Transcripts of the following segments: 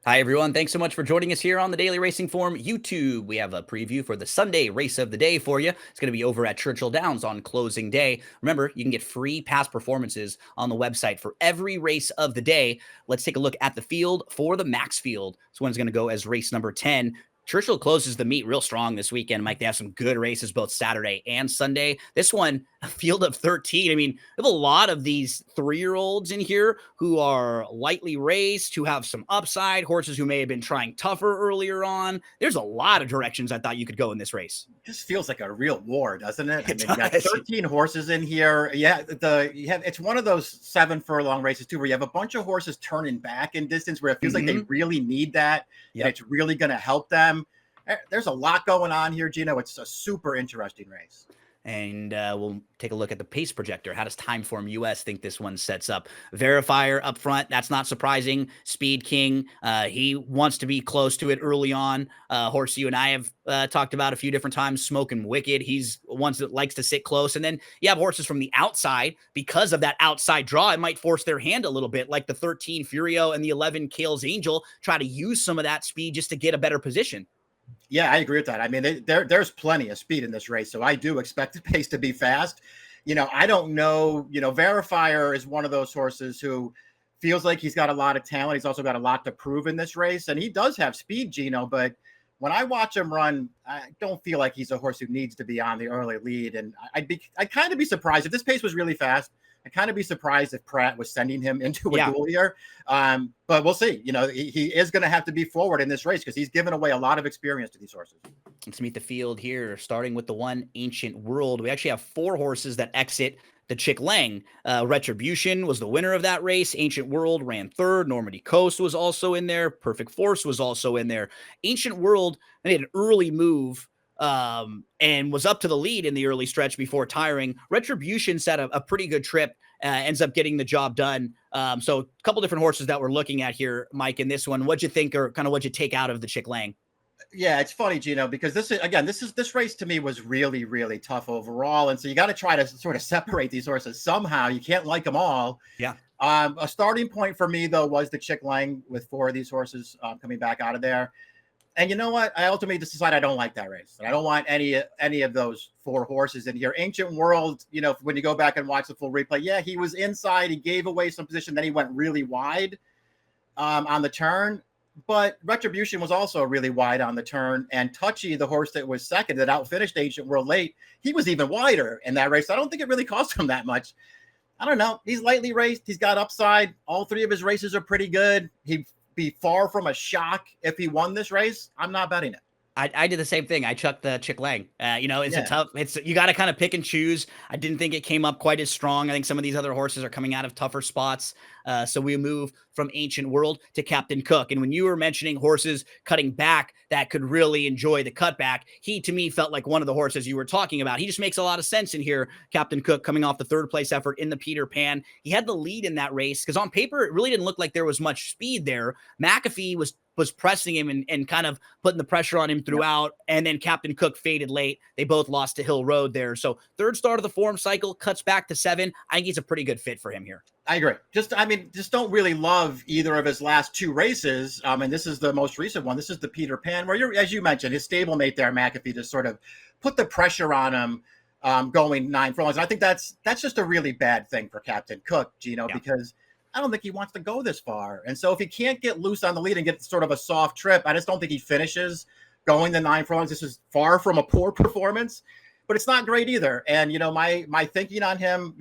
Hi, everyone. Thanks so much for joining us here on the Daily Racing Form YouTube. We have a preview for the Sunday race of the day for you. It's going to be over at Churchill Downs on closing day. Remember, you can get free past performances on the website for every race of the day. Let's take a look at the field for the Maxfield. This one's going to go as race number 10. Churchill closes the meet real strong this weekend, Mike. They have some good races both Saturday and Sunday. This one, a field of 13. I mean, we have a lot of these 3-year-olds in here who are lightly raced, who have some upside, horses who may have been trying tougher earlier on. There's a lot of directions I thought you could go in this race. Just feels like a real war, doesn't it? You got 13 horses in here. Yeah, it's one of those 7 furlong races too, where you have a bunch of horses turning back in distance, where it feels like they really need that, and it's really going to help them. There's a lot going on here, Gino. It's a super interesting race. And we'll take a look at the pace projector. How does Timeform US think this one sets up? Verifire up front. That's not surprising. Speed King. He wants to be close to it early on. Horse you and I have talked about a few different times. Smoking Wicked. He's one that likes to sit close. And then you have horses from the outside. Because of that outside draw, it might force their hand a little bit, like the 13 Furio and the 11 Kale's Angel. Try to use some of that speed just to get a better position. Yeah, I agree with that. I mean, there's plenty of speed in this race, so I do expect the pace to be fast. I don't know. Verifire is one of those horses who feels like he's got a lot of talent. He's also got a lot to prove in this race, and he does have speed, Gino. But when I watch him run, I don't feel like he's a horse who needs to be on the early lead. And I'd kind of be surprised if this pace was really fast. I'd kind of be surprised if Pratt was sending him into a duel here. But we'll see. He is going to have to be forward in this race because he's given away a lot of experience to these horses. Let's meet the field here, starting with the one Ancient World. We actually have 4 horses that exit the Chick Lang. Retribution was the winner of that race. Ancient World ran 3rd. Normandy Coast was also in there. Perfect Force was also in there. Ancient World made an early move and was up to the lead in the early stretch before tiring. Retribution set a pretty good trip, ends up getting the job done. So a couple different horses that we're looking at here, Mike, in this one. What'd you think, or kind of what'd you take out of the Chick Lang? Yeah, it's funny, Gino, because this race to me was really, really tough overall. And so you got to try to sort of separate these horses somehow. You can't like them all. Yeah. A starting point for me, though, was the Chick Lang with 4 of these horses coming back out of there. And you know what? I ultimately just decided I don't like that race. I don't want any of those 4 horses in here. Ancient World, when you go back and watch the full replay, yeah, he was inside. He gave away some position. Then he went really wide on the turn. But Retribution was also really wide on the turn. And Touchy, the horse that was second, that outfinished Ancient World late, he was even wider in that race. I don't think it really cost him that much. I don't know. He's lightly raced. He's got upside. All 3 of his races are pretty good. He'd be far from a shock if he won this race. I'm not betting it. I did the same thing. I chucked the Chick Lang. You got to kind of pick and choose. I didn't think it came up quite as strong. I think some of these other horses are coming out of tougher spots. So we move from Ancient World to Captain Cook. And when you were mentioning horses cutting back that could really enjoy the cutback, he to me felt like one of the horses you were talking about. He just makes a lot of sense in here. Captain Cook coming off the 3rd place effort in the Peter Pan. He had the lead in that race because on paper, it really didn't look like there was much speed there. McAfee was pressing him and kind of putting the pressure on him throughout. And then Captain Cook faded late. They both lost to Hill Road there. So 3rd start of the form cycle, cuts back to 7. I think he's a pretty good fit for him here. I agree. Just don't really love either of his last 2 races. And this is the most recent one. This is the Peter Pan, where as you mentioned, his stablemate there, McAfee, just sort of put the pressure on him going 9 furlongs. And I think that's just a really bad thing for Captain Cook, Gino, because I don't think he wants to go this far. And so if he can't get loose on the lead and get sort of a soft trip, I just don't think he finishes going the 9 furlongs. This is far from a poor performance, but it's not great either. And, my thinking on him,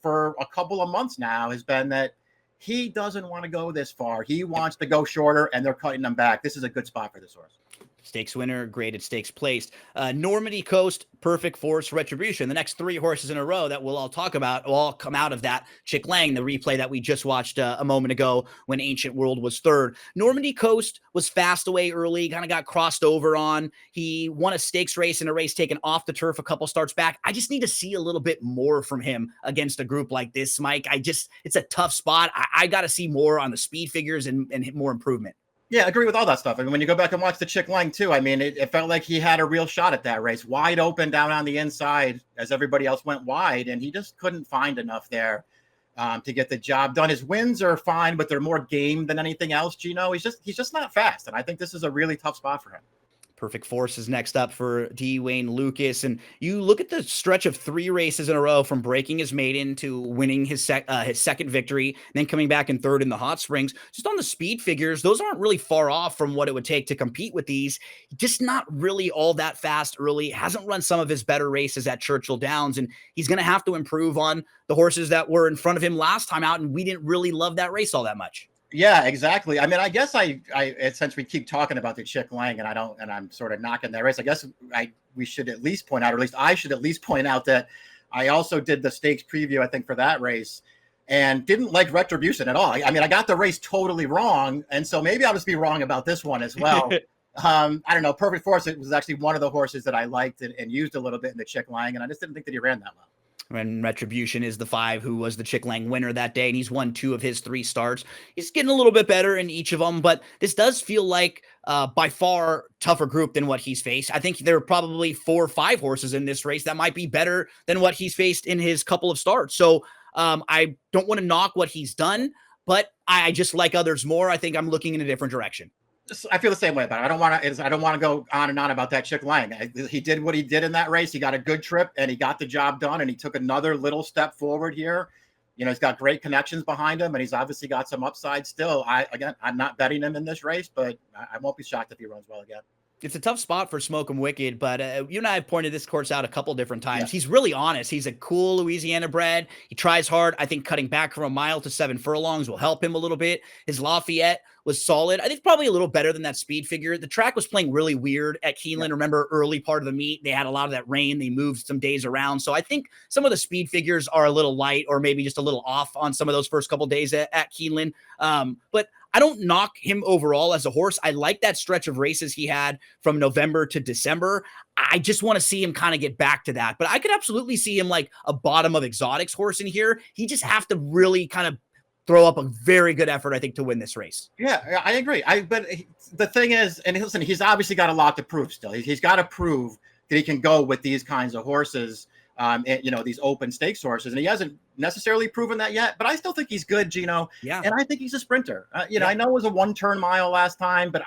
for a couple of months now has been that he doesn't want to go this far. He wants to go shorter, and they're cutting him back. This is a good spot for this horse. Stakes winner, graded stakes placed. Normandy Coast, Perfect Force, Retribution. The next 3 horses in a row that we'll all talk about will all come out of that Chick Lang, the replay that we just watched a moment ago when Ancient World was 3rd. Normandy Coast was fast away early, kind of got crossed over on. He won a stakes race in a race taken off the turf a couple starts back. I just need to see a little bit more from him against a group like this, Mike. It's a tough spot. I got to see more on the speed figures and more improvement. Yeah, I agree with all that stuff. I mean, when you go back and watch the Chick Lang too, it felt like he had a real shot at that race, wide open down on the inside as everybody else went wide, and he just couldn't find enough there to get the job done. His wins are fine, but they're more game than anything else. Gino, he's just not fast, and I think this is a really tough spot for him. Perfect Force is next up for D. Wayne Lucas. And you look at the stretch of 3 races in a row from breaking his maiden to winning his second victory, then coming back in third in the Hot Springs. Just on the speed figures, those aren't really far off from what it would take to compete with these. Just not really all that fast early. Hasn't run some of his better races at Churchill Downs, and he's going to have to improve on the horses that were in front of him last time out, and we didn't really love that race all that much. Yeah, exactly. I mean, I guess since we keep talking about the Chick Lang and I'm sort of knocking that race, I guess we should at least point out, or at least I should at least point out that I also did the stakes preview, I think, for that race and didn't like Retribution at all. I mean, I got the race totally wrong. And so maybe I'll just be wrong about this one as well. I don't know. Perfect Force, it was actually one of the horses that I liked and used a little bit in the Chick Lang. And I just didn't think that he ran that well. And Retribution is the 5 who was the Chick Lang winner that day, and he's won 2 of his 3 starts. He's getting a little bit better in each of them, but this does feel like by far tougher group than what he's faced. I think there are probably 4 or 5 horses in this race that might be better than what he's faced in his couple of starts. So I don't want to knock what he's done, but I just like others more. I think I'm looking in a different direction. I feel the same way about it. I don't want to go on and on about that Chick Lang. He did what he did in that race. He got a good trip and he got the job done, and he took another little step forward here. You know, he's got great connections behind him, and he's obviously got some upside still. I'm not betting him in this race, but I won't be shocked if he runs well again. It's a tough spot for Smoke 'em Wicked, but you and I have pointed this course out a couple different times. Yeah. He's really honest. He's a cool Louisiana bred. He tries hard. I think cutting back from a mile to 7 furlongs will help him a little bit. His Lafayette was solid. I think probably a little better than that speed figure. The track was playing really weird at Keeneland. Yeah. Remember early part of the meet, they had a lot of that rain. They moved some days around. So I think some of the speed figures are a little light or maybe just a little off on some of those first couple days at Keeneland. But I don't knock him overall as a horse. I like that stretch of races he had from November to December. I just want to see him kind of get back to that. But I could absolutely see him like a bottom of exotics horse in here. He just have to really kind of throw up a very good effort, I think, to win this race. Yeah, I agree. But the thing is, and listen, he's obviously got a lot to prove still. He's got to prove that he can go with these kinds of horses. And, you know, these open stakes horses, and he hasn't necessarily proven that yet, but I still think he's good, Gino. Yeah. And I think he's a sprinter. You know, I know it was a 1-turn mile last time, but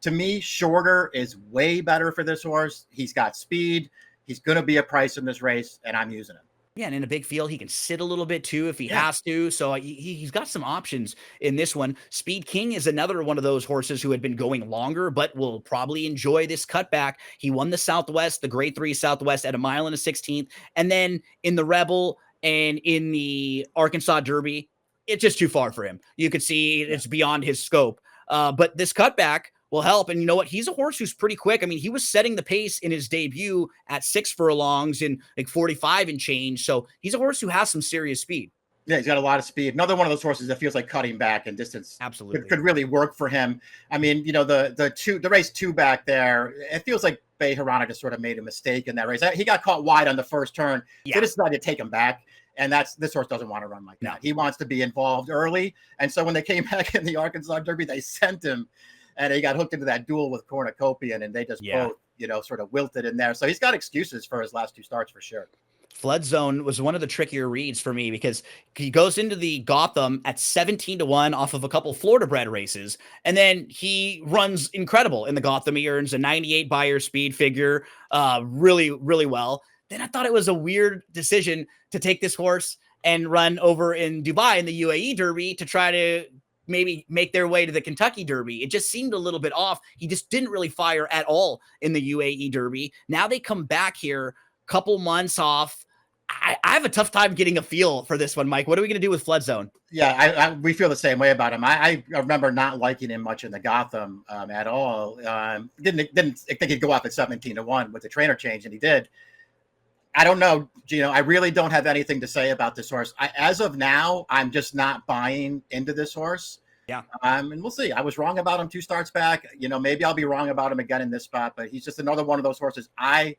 to me, shorter is way better for this horse. He's got speed. He's going to be a price in this race, and I'm using him. Yeah, and in a big field, he can sit a little bit too if he has to. So he's got some options in this one. Speed King is another one of those horses who had been going longer, but will probably enjoy this cutback. He won the Southwest, the Grade 3 Southwest at 1 1/16. And then in the Rebel and in the Arkansas Derby, it's just too far for him. You could see it's beyond his scope. But this cutback will help. And you know what? He's a horse who's pretty quick. I mean, he was setting the pace in his debut at 6 furlongs in like 45 and change. So he's a horse who has some serious speed. Yeah, he's got a lot of speed. Another one of those horses that feels like cutting back and distance. Absolutely. Could really work for him. I mean, you know, the race 2 back there, it feels like Bejarano just sort of made a mistake in that race. He got caught wide on the first turn. Yeah. They decided to take him back. And this horse doesn't want to run like that. He wants to be involved early. And so when they came back in the Arkansas Derby, they sent him. And he got hooked into that duel with Cornucopian, and they just both, you know, sort of wilted in there. So he's got excuses for his last 2 starts for sure. Flood Zone was one of the trickier reads for me because he goes into the Gotham at 17-1 off of a couple Florida bred races. And then he runs incredible in the Gotham. He earns a 98 buyer speed figure really, really well. Then I thought it was a weird decision to take this horse and run over in Dubai in the UAE Derby to try to maybe make their way to the Kentucky Derby. It just seemed a little bit off. He just didn't really fire at all in the UAE Derby. Now they come back here, couple months off. I have a tough time getting a feel for this one, Mike. What are we going to do with Flood Zone? Yeah, we feel the same way about him. I remember not liking him much in the Gotham at all. Didn't think he'd go off at 17-1 with the trainer change, and he did. I don't know, Gino. I really don't have anything to say about this horse. As of now, I'm just not buying into this horse. Yeah. And we'll see. I was wrong about him 2 starts back. You know, maybe I'll be wrong about him again in this spot, but he's just another one of those horses. I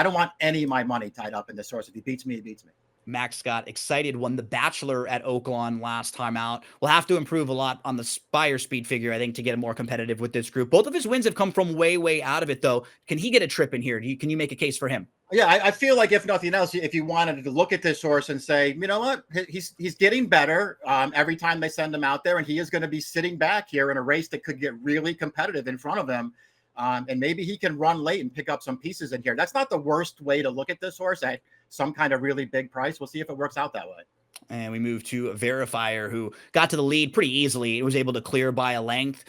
don't want any of my money tied up in this horse. If he beats me, he beats me. Max Scott, excited, won the Bachelor at Oaklawn last time out. We'll have to improve a lot on the Spire speed figure, I think, to get him more competitive with this group. Both of his wins have come from way, way out of it, though. Can he get a trip in here? Can you make a case for him? Yeah, I feel like if nothing else, if you wanted to look at this horse and say, you know what, he's getting better every time they send him out there, and he is going to be sitting back here in a race that could get really competitive in front of him, and maybe he can run late and pick up some pieces in here. That's not the worst way to look at this horse at some kind of really big price. We'll see if it works out that way. And we move to Verifire, who got to the lead pretty easily. It was able to clear by a length.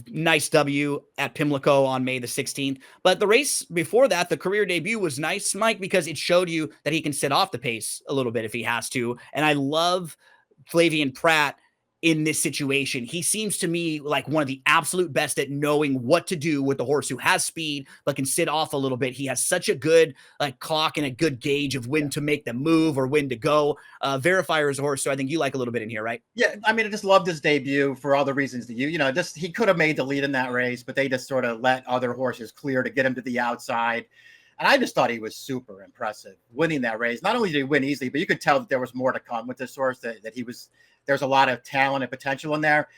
Nice W at Pimlico on May the 16th. But the race before that, the career debut, was nice, Mike, because it showed you that he can sit off the pace a little bit if he has to. And I love Flavian Pratt in this situation. He seems to me like one of the absolute best at knowing what to do with the horse who has speed but can sit off a little bit. He has such a good clock and a good gauge of when to make the move or when to go. Verifire is a horse, so I think you like a little bit in here, right? Yeah, I mean, I just loved his debut for all the reasons that just he could have made the lead in that race, but they just sort of let other horses clear to get him to the outside. And I just thought he was super impressive winning that race. Not only did he win easily, but you could tell that there was more to come with this horse, that there's a lot of talent and potential in there.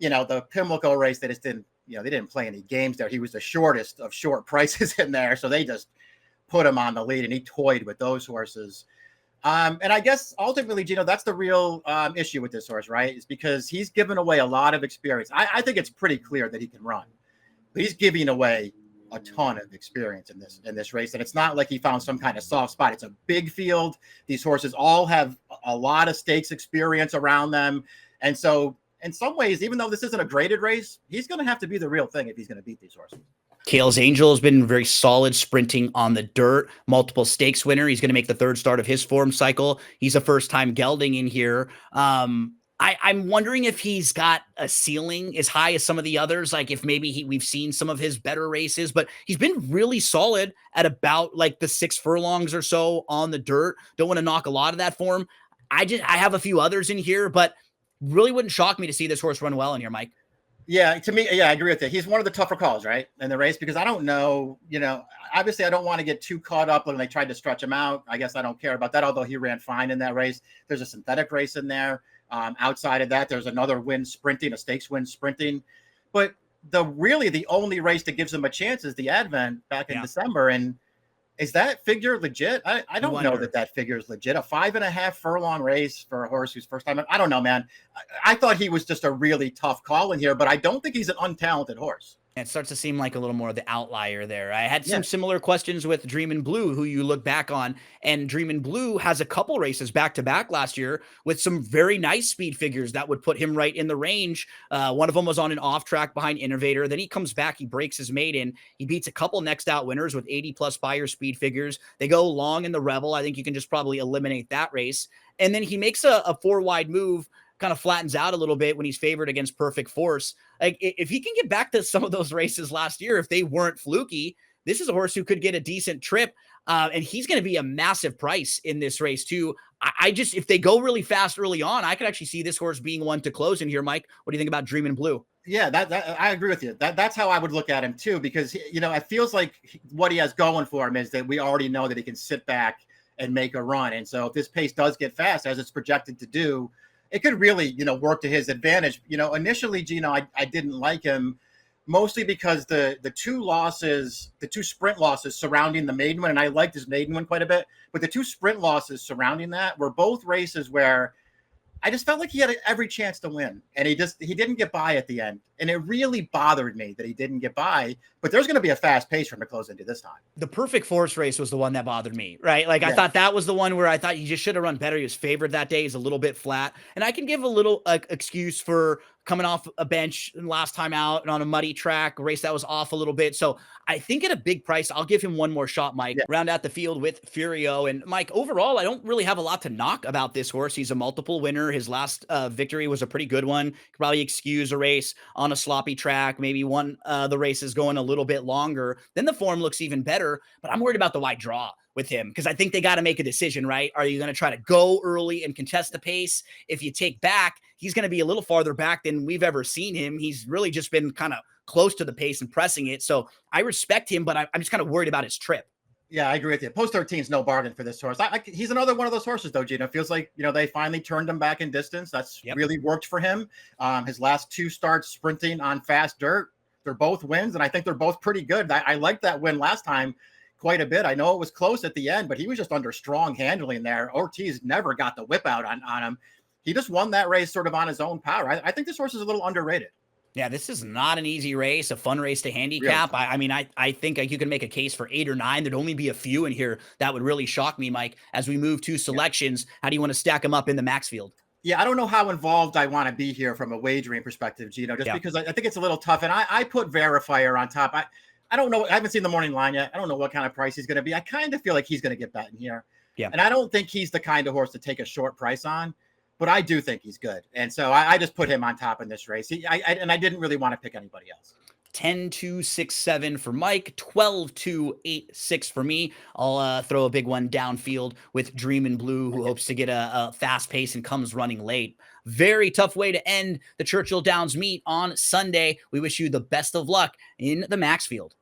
The Pimlico race, they just didn't, they didn't play any games there. He was the shortest of short prices in there. So they just put him on the lead and he toyed with those horses. And I guess ultimately, Gino, that's the real issue with this horse, right? Is because he's given away a lot of experience. I think it's pretty clear that he can run, but he's giving away a ton of experience in this race. And it's not like he found some kind of soft spot. It's a big field. These horses all have a lot of stakes experience around them. And so in some ways, even though this isn't a graded race, he's going to have to be the real thing if he's going to beat these horses. Kale's Angel has been very solid sprinting on the dirt, multiple stakes winner. He's going to make the third start of his form cycle. He's a first-time gelding in here. I'm wondering if he's got a ceiling as high as some of the others, like if maybe we've seen some of his better races, but he's been really solid at about like the 6 furlongs or so on the dirt. Don't want to knock a lot of that form. I have a few others in here, but really wouldn't shock me to see this horse run well in here, Mike. Yeah, to me, I agree with you. He's one of the tougher calls, right, in the race, because I don't know, obviously I don't want to get too caught up when they tried to stretch him out. I guess I don't care about that, although he ran fine in that race. There's a synthetic race in there. Outside of that, there's another win sprinting, a stakes win sprinting. But the only race that gives him a chance is the Advent back in December. And is that figure legit? I don't know that figure is legit. A 5.5 furlong race for a horse who's first time. I don't know, man. I thought he was just a really tough call in here, but I don't think he's an untalented horse. It starts to seem like a little more of the outlier there. I had some similar questions with Dreaminblue, who you look back on, and Dreaminblue has a couple races back-to-back last year with some very nice speed figures that would put him right in the range. One of them was on an off track behind Innovator. Then he comes back, he breaks his maiden. He beats a couple next out winners with 80+ Buyer speed figures. They go long in the Rebel. I think you can just probably eliminate that race. And then he makes a 4-wide move, kind of flattens out a little bit when he's favored against Perfect Force. Like if he can get back to some of those races last year, if they weren't fluky, this is a horse who could get a decent trip. And he's going to be a massive price in this race too. If they go really fast early on, I could actually see this horse being one to close in here. Mike, what do you think about Dreaminblue? Yeah, that I agree with you. That's how I would look at him too, because it feels like what he has going for him is that we already know that he can sit back and make a run. And so if this pace does get fast, as it's projected to do, it could really, work to his advantage. Initially, Gino, I didn't like him, mostly because the two sprint losses surrounding the maiden win, and I liked his maiden win quite a bit, but the two sprint losses surrounding that were both races where I just felt like he had every chance to win, and he didn't get by at the end. And it really bothered me that he didn't get by, but there's going to be a fast pace for him to close into this time. The Perfect Force race was the one that bothered me, right? Like I thought that was the one where I thought he just should have run better. He was favored that day. He's a little bit flat, and I can give a little excuse for coming off a bench last time out and on a muddy track, a race that was off a little bit. So I think at a big price, I'll give him one more shot, Mike. Round out the field with Furio. And Mike, overall, I don't really have a lot to knock about this horse. He's a multiple winner. His last victory was a pretty good one. Could probably excuse a race on a sloppy track. Maybe one the race is going a little bit longer. Then the form looks even better. But I'm worried about the wide draw with him, because I think they got to make a decision, right? Are you going to try to go early and contest the pace? If you take back, he's going to be a little farther back than we've ever seen him. He's really just been kind of close to the pace and pressing it. So I respect him, but I'm just kind of worried about his trip. Yeah, I agree with you. Post 13 is no bargain for this horse. He's another one of those horses, though, Gino. It feels like, they finally turned him back in distance. That's really worked for him. His last 2 starts sprinting on fast dirt, they're both wins, and I think they're both pretty good. I liked that win last time. quite a bit. I know it was close at the end, but he was just under strong handling there. Ortiz never got the whip out on him. He just won that race sort of on his own power. I think this horse is a little underrated. Yeah, this is not an easy race, a fun race to handicap. Really? I mean, I think you can make a case for 8 or 9. There'd only be a few in here that would really shock me, Mike. As we move to selections, how do you want to stack them up in the Maxfield? Yeah, I don't know how involved I want to be here from a wagering perspective, Gino, just because I think it's a little tough. And I put Verifire on top. I don't know. I haven't seen the morning line yet. I don't know what kind of price he's going to be. I kind of feel like he's going to get bet in here. Yeah. And I don't think he's the kind of horse to take a short price on, but I do think he's good. And so I just put him on top in this race. And I didn't really want to pick anybody else. 10-2-6-7 for Mike, 12-2-8-6 for me. I'll throw a big one downfield with Dreaminblue, who hopes to get a fast pace and comes running late. Very tough way to end the Churchill Downs meet on Sunday. We wish you the best of luck in the Maxfield.